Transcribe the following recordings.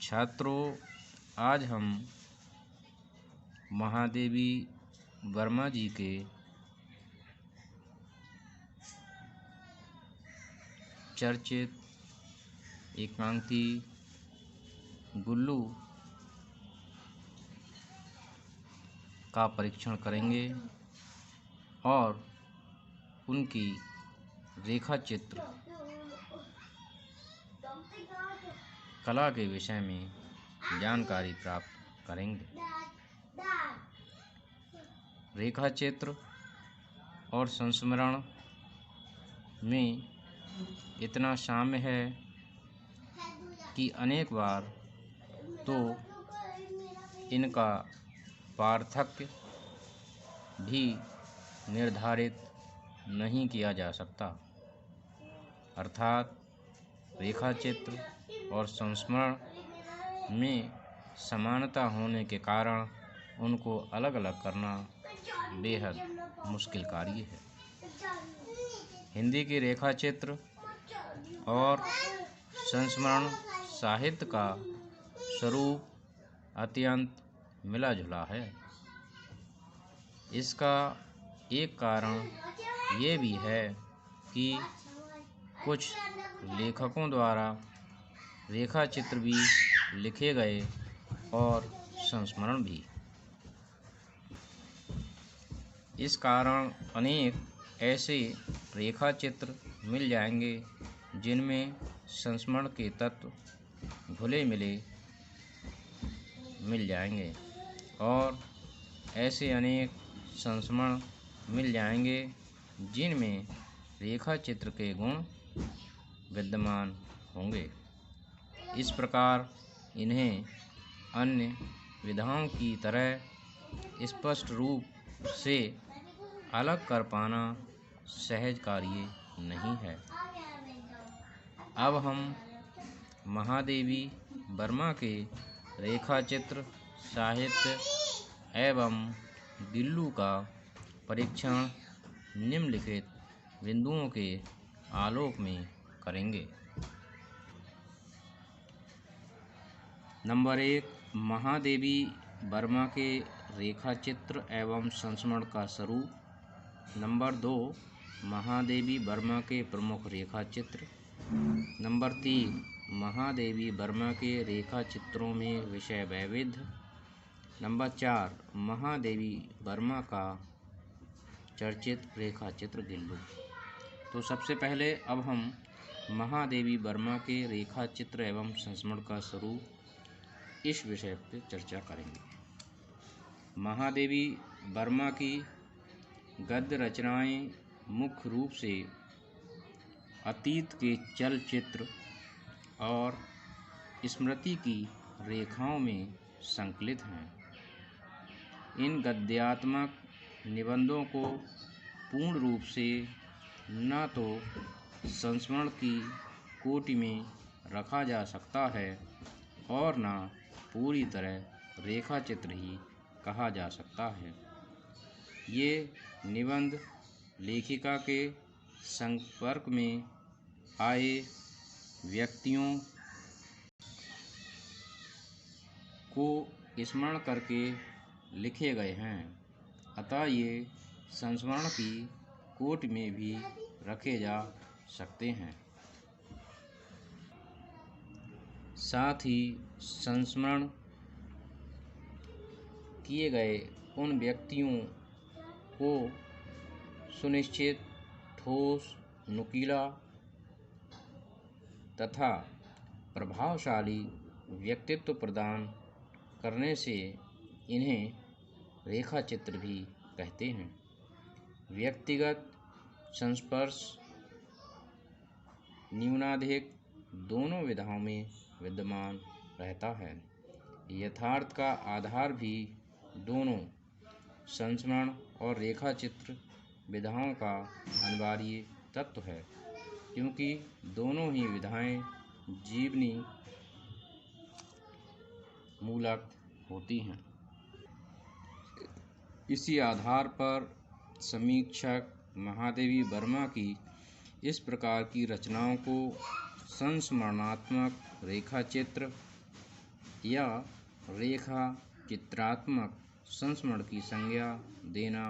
छात्रों, आज हम महादेवी वर्मा जी के चर्चित एकांकी गुल्लू का परीक्षण करेंगे और उनकी रेखा चित्र कला के विषय में जानकारी प्राप्त करेंगे। रेखा चित्र और संस्मरण में इतना साम्य है कि अनेक बार तो इनका पार्थक्य भी निर्धारित नहीं किया जा सकता। अर्थात रेखा चित्र और संस्मरण में समानता होने के कारण उनको अलग अलग करना बेहद मुश्किल कार्य है। हिंदी की रेखा चित्र और संस्मरण साहित्य का स्वरूप अत्यंत मिला जुला है। इसका एक कारण ये भी है कि कुछ लेखकों द्वारा रेखा चित्र भी लिखे गए और संस्मरण भी। इस कारण अनेक ऐसे रेखा चित्र मिल जाएंगे जिनमें संस्मरण के तत्व घुले मिले मिल जाएंगे और ऐसे अनेक संस्मरण मिल जाएंगे जिनमें रेखा चित्र के गुण विद्यमान होंगे। इस प्रकार इन्हें अन्य विधाओं की तरह स्पष्ट रूप से अलग कर पाना सहज कार्य नहीं है। अब हम महादेवी वर्मा के रेखा चित्र साहित्य एवं गिल्लू का परीक्षण निम्नलिखित बिंदुओं के आलोक में करेंगे। नंबर 1, महादेवी वर्मा के रेखा चित्र एवं संस्मरण का स्वरूप। नंबर 2, महादेवी वर्मा के प्रमुख रेखा चित्र। नंबर 3, महादेवी वर्मा के रेखा चित्रों में विषय वैविध्य। नंबर 4, महादेवी वर्मा का चर्चित रेखा चित्र गिल्लू। तो सबसे पहले अब हम महादेवी वर्मा के रेखा चित्र एवं संस्मरण का स्वरूप इस विषय पर चर्चा करेंगे। महादेवी वर्मा की गद्य रचनाएं मुख्य रूप से अतीत के चलचित्र और स्मृति की रेखाओं में संकलित हैं। इन गद्यात्मक निबंधों को पूर्ण रूप से न तो संस्मरण की कोटि में रखा जा सकता है और न पूरी तरह रेखा चित्र ही कहा जा सकता है। ये निबंध लेखिका के संपर्क में आए व्यक्तियों को स्मरण करके लिखे गए हैं, अतः ये संस्मरण की कोटि में भी रखे जा सकते हैं। साथ ही संस्मरण किए गए उन व्यक्तियों को सुनिश्चित, ठोस, नुकीला तथा प्रभावशाली व्यक्तित्व प्रदान करने से इन्हें रेखा चित्र भी कहते हैं। व्यक्तिगत संस्पर्श न्यूनाधिक दोनों विधाओं में विद्यमान रहता है। यथार्थ का आधार भी दोनों संस्मरण और रेखा चित्र विधाओं का अनिवार्य तत्व है, क्योंकि दोनों ही विधाएं जीवनी मूलक होती हैं। इसी आधार पर समीक्षक महादेवी वर्मा की इस प्रकार की रचनाओं को संस्मरणात्मक रेखा चित्र या रेखा चित्रात्मक संस्मरण की संज्ञा देना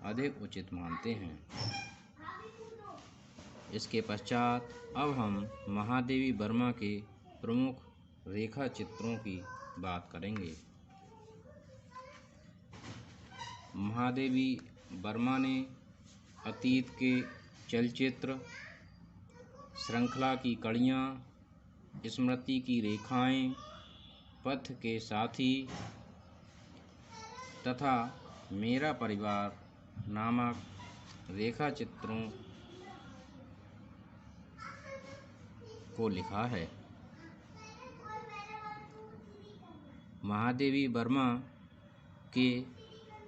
अधिक उचित मानते हैं। इसके पश्चात अब हम महादेवी वर्मा के प्रमुख रेखा चित्रों की बात करेंगे। महादेवी वर्मा ने अतीत के चलचित्र, श्रृंखला की कड़ियाँ, स्मृति की रेखाएं, पथ के साथी तथा मेरा परिवार नामक रेखा चित्रों को लिखा है। महादेवी वर्मा के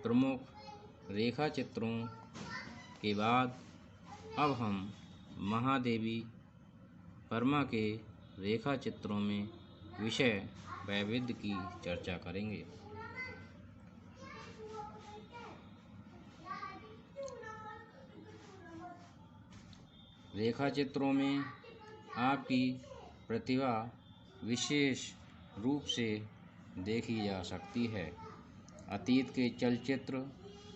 प्रमुख रेखा चित्रों के बाद अब हम महादेवी वर्मा के रेखा चित्रों में विषय वैविध्य की चर्चा करेंगे। रेखा चित्रों में आपकी प्रतिभा विशेष रूप से देखी जा सकती है। अतीत के चलचित्र,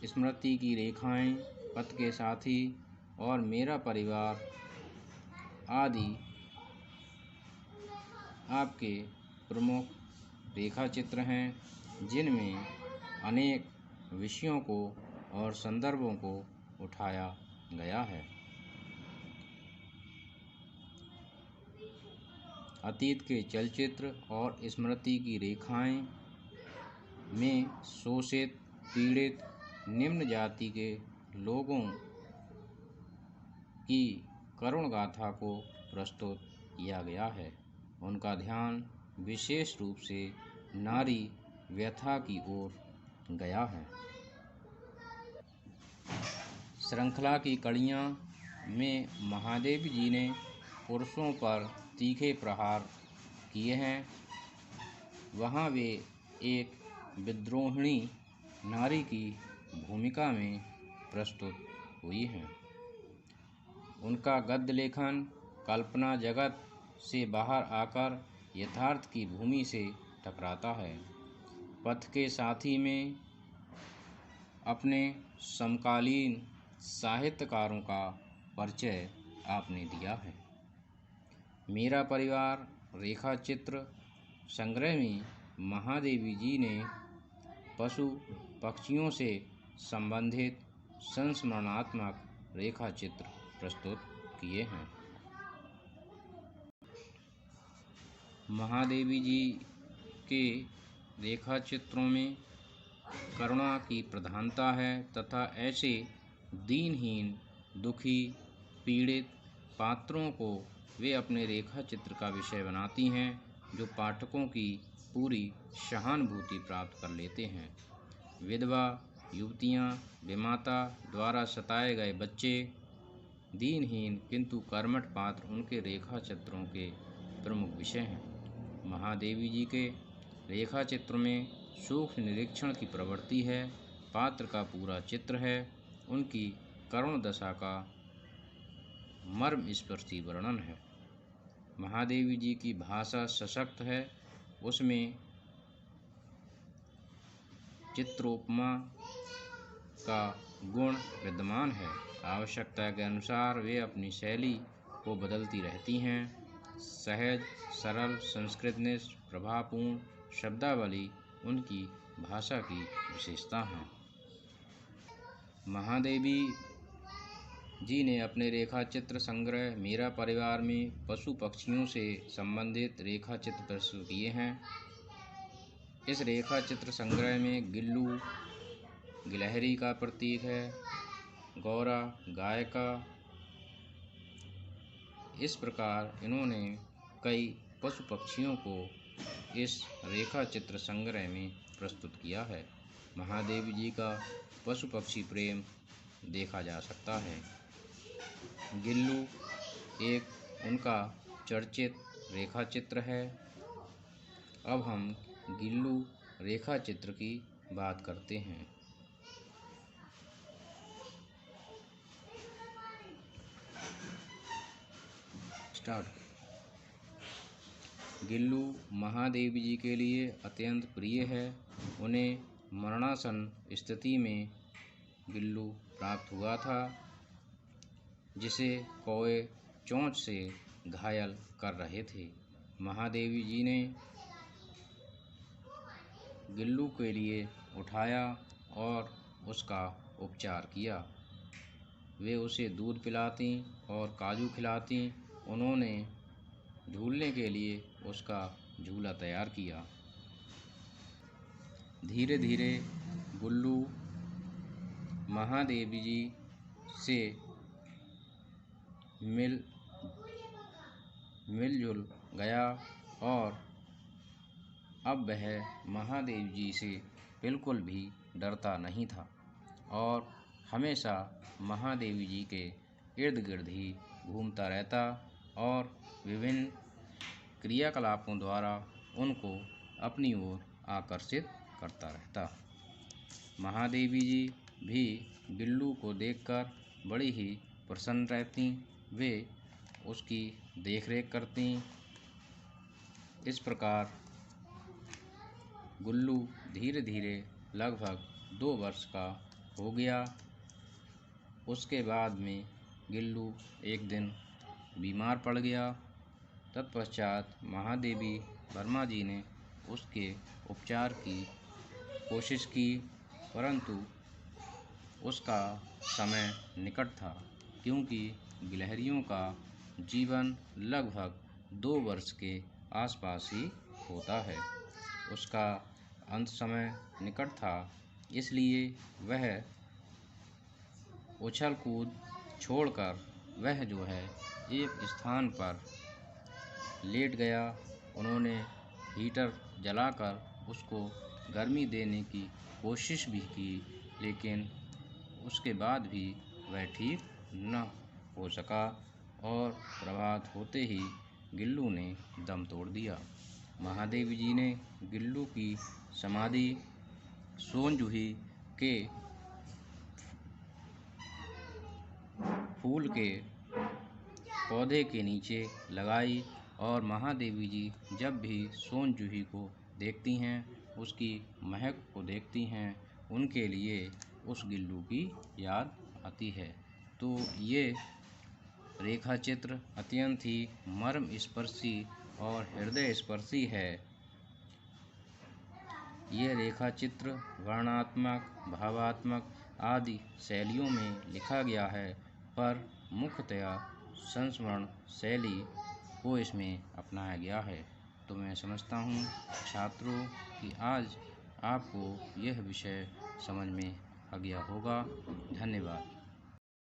स्मृति की रेखाएं, पथ के साथी और मेरा परिवार आदि आपके प्रमुख रेखा चित्र हैं, जिनमें अनेक विषयों को और संदर्भों को उठाया गया है। अतीत के चलचित्र और स्मृति की रेखाएं में शोषित, पीड़ित, निम्न जाति के लोगों की करुण गाथा को प्रस्तुत किया गया है। उनका ध्यान विशेष रूप से नारी व्यथा की ओर गया है। श्रृंखला की कड़ियाँ में महादेव जी ने पुरुषों पर तीखे प्रहार किए हैं। वहाँ वे एक विद्रोहिणी नारी की भूमिका में प्रस्तुत हुई हैं। उनका गद्य लेखन कल्पना जगत से बाहर आकर यथार्थ की भूमि से टकराता है। पथ के साथी में अपने समकालीन साहित्यकारों का परिचय आपने दिया है। मेरा परिवार रेखा चित्र संग्रह में महादेवी जी ने पशु पक्षियों से संबंधित संस्मरणात्मक रेखा चित्र प्रस्तुत किए हैं। महादेवी जी के रेखा चित्रों में करुणा की प्रधानता है तथा ऐसे दीनहीन, दुखी, पीड़ित पात्रों को वे अपने रेखा चित्र का विषय बनाती हैं, जो पाठकों की पूरी सहानुभूति प्राप्त कर लेते हैं। विधवा युवतियाँ, विमाता द्वारा सताए गए बच्चे, दीनहीन किंतु कर्मठ पात्र उनके रेखा चित्रों के प्रमुख विषय हैं। महादेवी जी के रेखा चित्र में सूक्ष्म निरीक्षण की प्रवृत्ति है। पात्र का पूरा चित्र है। उनकी करुण दशा का मर्मस्पर्शी वर्णन है। महादेवी जी की भाषा सशक्त है। उसमें चित्रोपमा का गुण विद्यमान है। आवश्यकता के अनुसार वे अपनी शैली को बदलती रहती हैं। सहज, सरल, संस्कृतनिष्ठ, प्रभावपूर्ण शब्दावली उनकी भाषा की विशेषता है। महादेवी जी ने अपने रेखा चित्र संग्रह मेरा परिवार में पशु पक्षियों से संबंधित रेखा चित्र प्रस्तुत किए हैं। इस रेखा चित्र संग्रह में गिल्लू गिलहरी का प्रतीक है, गौरा गाय का। इस प्रकार इन्होंने कई पशु पक्षियों को इस रेखा चित्र संग्रह में प्रस्तुत किया है। महादेवी जी का पशु पक्षी प्रेम देखा जा सकता है। गिल्लू एक उनका चर्चित रेखा चित्र है। अब हम गिल्लू रेखा चित्र की बात करते हैं। गिल्लू महादेवी जी के लिए अत्यंत प्रिय है। उन्हें मरणासन स्थिति में गिल्लू प्राप्त हुआ था, जिसे कौवे चोंच से घायल कर रहे थे। महादेवी जी ने गिल्लू के लिए उठाया और उसका उपचार किया। वे उसे दूध पिलाती और काजू खिलाती। उन्होंने झूलने के लिए उसका झूला तैयार किया। धीरे धीरे गुल्लू महादेवी जी से मिलजुल गया और अब वह महादेव जी से बिल्कुल भी डरता नहीं था और हमेशा महादेवी जी के इर्द गिर्द ही घूमता रहता और विभिन्न क्रियाकलापों द्वारा उनको अपनी ओर आकर्षित करता रहता। महादेवी जी भी गिल्लू को देखकर बड़ी ही प्रसन्न रहती। वे उसकी देखरेख करती। इस प्रकार गुल्लू धीरे धीरे लगभग 2 वर्ष का हो गया। उसके बाद में गिल्लू एक दिन बीमार पड़ गया। तत्पश्चात महादेवी वर्मा जी ने उसके उपचार की कोशिश की, परंतु उसका समय निकट था, क्योंकि गिलहरियों का जीवन लगभग 2 वर्ष के आसपास ही होता है। उसका अंत समय निकट था, इसलिए वह उछल कूद छोड़कर वह जो है एक स्थान पर लेट गया। उन्होंने हीटर जलाकर उसको गर्मी देने की कोशिश भी की, लेकिन उसके बाद भी वह ठीक न हो सका और प्रभात होते ही गिल्लू ने दम तोड़ दिया। महादेवी जी ने गिल्लू की समाधि सोनजूही के फूल के पौधे के नीचे लगाई और महादेवी जी जब भी सोनजूही को देखती हैं, उसकी महक को देखती हैं, उनके लिए उस गिल्लू की याद आती है। तो ये रेखा चित्र अत्यंत ही मर्म स्पर्शी और हृदय स्पर्शी है। ये रेखा चित्र वर्णनात्मक, भावात्मक आदि शैलियों में लिखा गया है, पर मुख्यतया संस्मरण शैली को इसमें अपनाया गया है। तो मैं समझता हूँ छात्रों कि आज आपको यह विषय समझ में आ गया होगा। धन्यवाद।